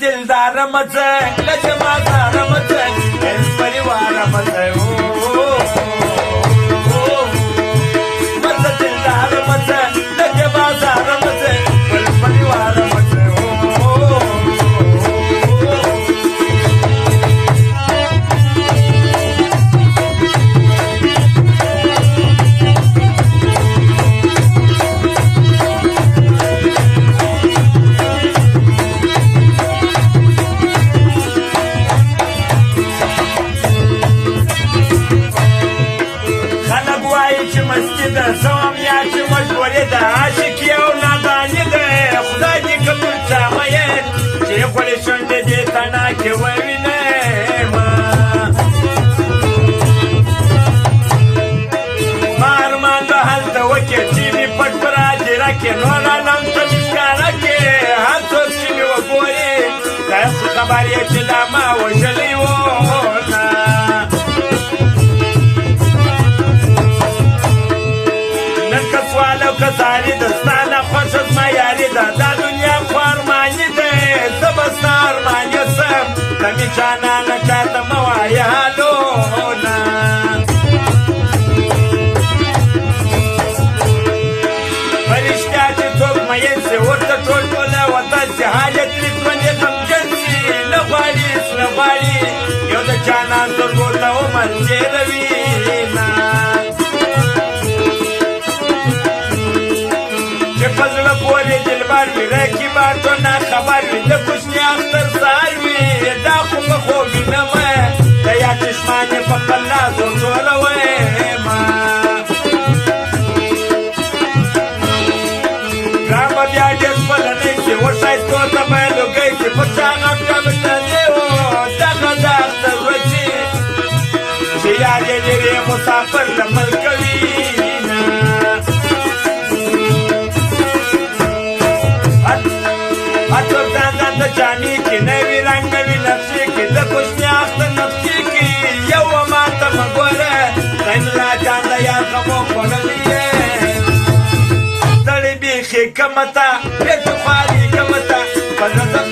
दिलदार मच लजमादार मच परिवार मच मच दिलदार मच लजमादार मच परिवार मच سوامیاچی مجبوری ده عاشقی او نادانی ده خدای دی کبول چامین چی خوری شنده دی تناکی ووینه ما ارمان به حل ده وکی چی می پت برا جیرکی نورا نم تمیشکارکی هر سوک چی می وگوری دست خبری چی لاما وشلی وونا کساری دستانه خوش از ما یاری ده دا دنیا خوارمانی ده زبستا ارمانی سم کمی چانانه چاته موایی حالونا فرشتیا چی توک مین سی ورطا ټول ټوله وطن سی حالت ریتمنی غمجن سی نغواری سنغواری یو د چانان سترګو ته عمر تېروينا فضل پوری دلبر وی رکی بار تو نا خبر وی د کوشنی اختر سار وی دا خو مخو وینم د یا چشمان په پلا زو زور وې ما ګرام بیا دې په لنې چې ورسای تو ته مې لګې چې په څنګه کم ته دیو دا غدا اختر وچی چې یا دې مسافر لمل کوي جانی کی نوی رنگ نوی نفسی کی لکشنی اختر نفسی کی یو ما تم گوره تن لا جان یا خمو کھوللیے تڑی بیخی کمتا بیت خوالی کمتا